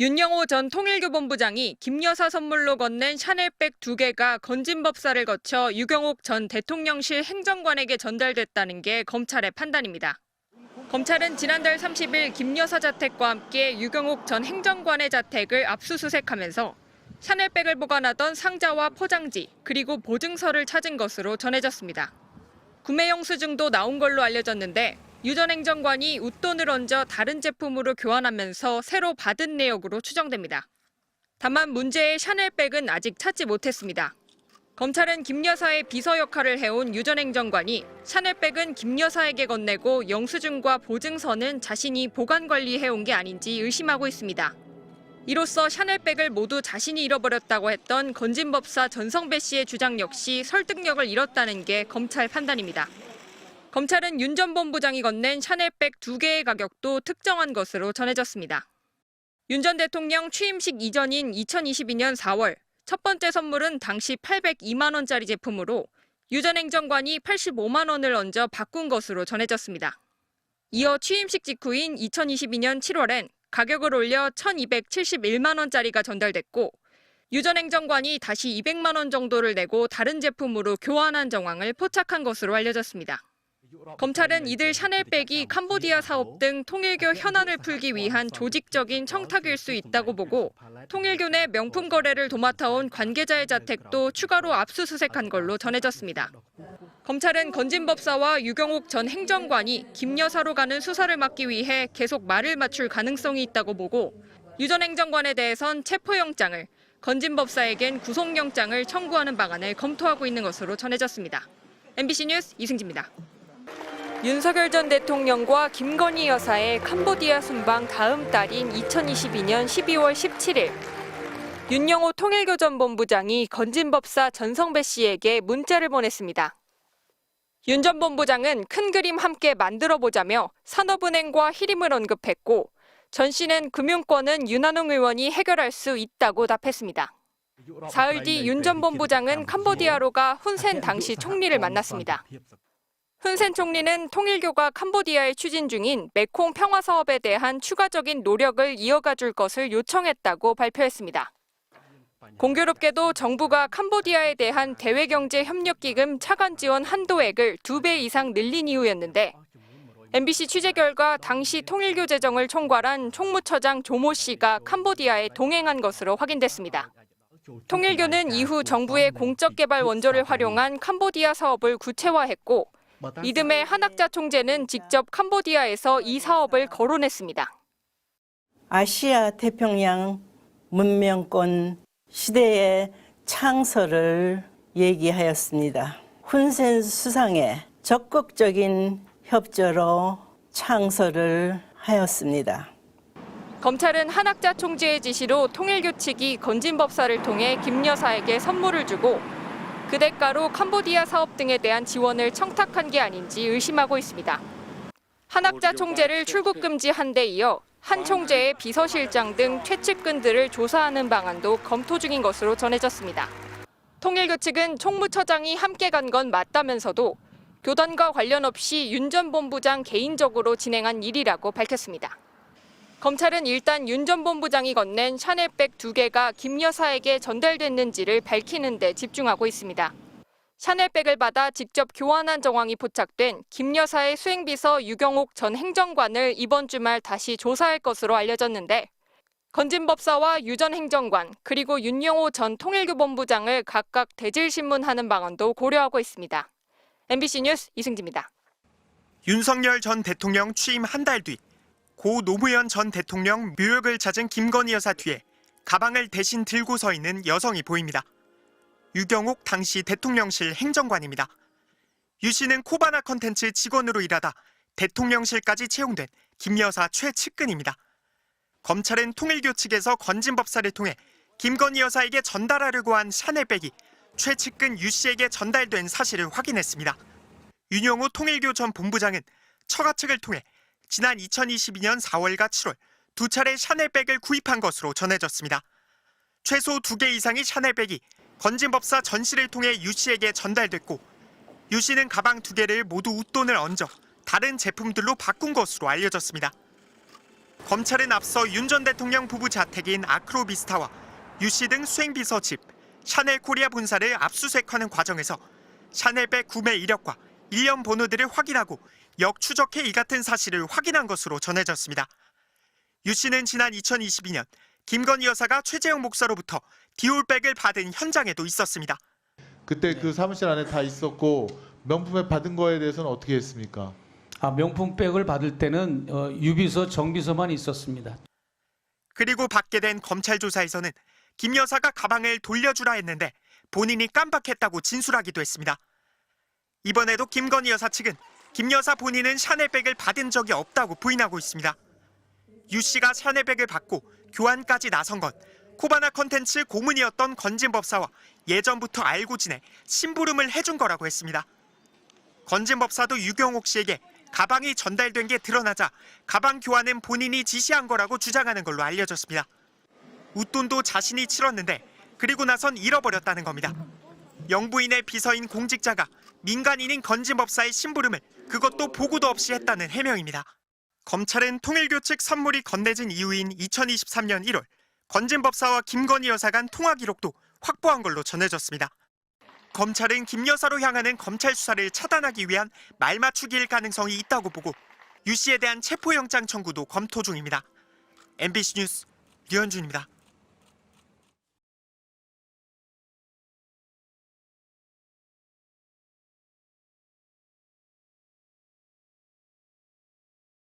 윤영호 전 통일교본부장이 김 여사 선물로 건넨 샤넬백 2개가 건진법사를 거쳐 유경옥 전 대통령실 행정관에게 전달됐다는 게 검찰의 판단입니다. 검찰은 지난달 30일 김 여사 자택과 함께 유경옥 전 행정관의 자택을 압수수색하면서 샤넬백을 보관하던 상자와 포장지 그리고 보증서를 찾은 것으로 전해졌습니다. 구매 영수증도 나온 걸로 알려졌는데 유 전 행정관이 웃돈을 얹어 다른 제품으로 교환하면서 새로 받은 내역으로 추정됩니다. 다만 문제의 샤넬백은 아직 찾지 못했습니다. 검찰은 김 여사의 비서 역할을 해온 유 전 행정관이 샤넬백은 김 여사에게 건네고 영수증과 보증서는 자신이 보관 관리해온 게 아닌지 의심하고 있습니다. 이로써 샤넬백을 모두 자신이 잃어버렸다고 했던 건진법사 전성배 씨의 주장 역시 설득력을 잃었다는 게 검찰 판단입니다. 검찰은 윤 전 본부장이 건넨 샤넬백 2개의 가격도 특정한 것으로 전해졌습니다. 윤 전 대통령 취임식 이전인 2022년 4월 첫 번째 선물은 당시 802만 원짜리 제품으로 유 전 행정관이 85만 원을 얹어 바꾼 것으로 전해졌습니다. 이어 취임식 직후인 2022년 7월엔 가격을 올려 1,271만 원짜리가 전달됐고 유 전 행정관이 다시 200만 원 정도를 내고 다른 제품으로 교환한 정황을 포착한 것으로 알려졌습니다. 검찰은 이들 샤넬백이 캄보디아 사업 등 통일교 현안을 풀기 위한 조직적인 청탁일 수 있다고 보고 통일교 내 명품 거래를 도맡아온 관계자의 자택도 추가로 압수수색한 걸로 전해졌습니다. 검찰은 건진법사와 유경옥 전 행정관이 김 여사로 가는 수사를 막기 위해 계속 말을 맞출 가능성이 있다고 보고 유 전 행정관에 대해선 체포영장을, 건진법사에겐 구속영장을 청구하는 방안을 검토하고 있는 것으로 전해졌습니다. MBC 뉴스 이승지입니다. 윤석열 전 대통령과 김건희 여사의 캄보디아 순방 다음 달인 2022년 12월 17일 윤영호 통일교 전 본부장이 건진법사 전성배 씨에게 문자를 보냈습니다. 윤 전 본부장은 큰 그림 함께 만들어보자며 산업은행과 히림을 언급했고 전 씨는 금융권은 윤한홍 의원이 해결할 수 있다고 답했습니다. 사흘 뒤 윤 전 본부장은 캄보디아로 가 훈센 당시 총리를 만났습니다. 훈센 총리는 통일교가 캄보디아에 추진 중인 메콩 평화 사업에 대한 추가적인 노력을 이어가 줄 것을 요청했다고 발표했습니다. 공교롭게도 정부가 캄보디아에 대한 대외경제협력기금 차관 지원 한도액을 2배 이상 늘린 이유였는데 MBC 취재 결과 당시 통일교 재정을 총괄한 총무처장 조모 씨가 캄보디아에 동행한 것으로 확인됐습니다. 통일교는 이후 정부의 공적 개발 원조를 활용한 캄보디아 사업을 구체화했고 이듬해 한학자 총재는 직접 캄보디아에서 이 사업을 거론했습니다. 아시아 태평양 문명권 시대의 창설을 얘기하였습니다. 훈센 수상의 적극적인 협조로 창설을 하였습니다. 검찰은 한학자 총재의 지시로 통일교 측이 건진법사를 통해 김 여사에게 선물을 주고 그 대가로 캄보디아 사업 등에 대한 지원을 청탁한 게 아닌지 의심하고 있습니다. 한학자 총재를 출국 금지한 데 이어 한 총재의 비서실장 등 최측근들을 조사하는 방안도 검토 중인 것으로 전해졌습니다. 통일교 측은 총무처장이 함께 간 건 맞다면서도 교단과 관련 없이 윤 전 본부장 개인적으로 진행한 일이라고 밝혔습니다. 검찰은 일단 윤 전 본부장이 건넨 샤넬백 2개가 김 여사에게 전달됐는지를 밝히는 데 집중하고 있습니다. 샤넬백을 받아 직접 교환한 정황이 포착된 김 여사의 수행비서 유경옥 전 행정관을 이번 주말 다시 조사할 것으로 알려졌는데 건진법사와 유 전 행정관 그리고 윤영호 전 통일교 본부장을 각각 대질신문하는 방안도 고려하고 있습니다. MBC 뉴스 이승지입니다. 윤석열 전 대통령 취임 한 달 뒤 고 노무현 전 대통령 묘역을 찾은 김건희 여사 뒤에 가방을 대신 들고 서 있는 여성이 보입니다. 유경옥 당시 대통령실 행정관입니다. 유 씨는 코바나 컨텐츠 직원으로 일하다 대통령실까지 채용된 김 여사 최측근입니다. 검찰은 통일교 측에서 건진법사를 통해 김건희 여사에게 전달하려고 한 샤넬백이 최측근 유 씨에게 전달된 사실을 확인했습니다. 윤영호 통일교 전 본부장은 처가 측을 통해 지난 2022년 4월과 7월 두 차례 샤넬백을 구입한 것으로 전해졌습니다. 최소 2개 이상의 샤넬백이 건진법사 전 씨를 통해 유 씨에게 전달됐고 유 씨는 가방 2개를 모두 웃돈을 얹어 다른 제품들로 바꾼 것으로 알려졌습니다. 검찰은 앞서 윤 전 대통령 부부 자택인 아크로비스타와 유 씨 등 수행비서 집, 샤넬 코리아 본사를 압수수색하는 과정에서 샤넬백 구매 이력과 일련 번호들을 확인하고 역추적해 이 같은 사실을 확인한 것으로 전해졌습니다. 유 씨는 지난 2022년 김건희 여사가 최재형 목사로부터 디올백을 받은 현장에도 있었습니다. 그때 그 사무실 안에 다 있었고 명품에 받은 거에 대해서는 어떻게 했습니까? 명품백을 받을 때는 유비서, 정비서만 있었습니다. 그리고 받게 된 검찰 조사에서는 김 여사가 가방을 돌려주라 했는데 본인이 깜빡했다고 진술하기도 했습니다. 이번에도 김건희 여사 측은 김 여사 본인은 샤넬백을 받은 적이 없다고 부인하고 있습니다. 유 씨가 샤넬백을 받고 교환까지 나선 건 코바나 컨텐츠 고문이었던 건진 법사와 예전부터 알고 지내 심부름을 해준 거라고 했습니다. 건진 법사도 유경옥 씨에게 가방이 전달된 게 드러나자 가방 교환은 본인이 지시한 거라고 주장하는 걸로 알려졌습니다. 웃돈도 자신이 치렀는데 그리고 나선 잃어버렸다는 겁니다. 영부인의 비서인 공직자가 민간인인 건진 법사의 심부름을 그것도 보고도 없이 했다는 해명입니다. 검찰은 통일교 측 선물이 건네진 이후인 2023년 1월 건진 법사와 김건희 여사 간 통화 기록도 확보한 걸로 전해졌습니다. 검찰은 김 여사로 향하는 검찰 수사를 차단하기 위한 말맞추기일 가능성이 있다고 보고 유 씨에 대한 체포영장 청구도 검토 중입니다. MBC 뉴스 류현준입니다.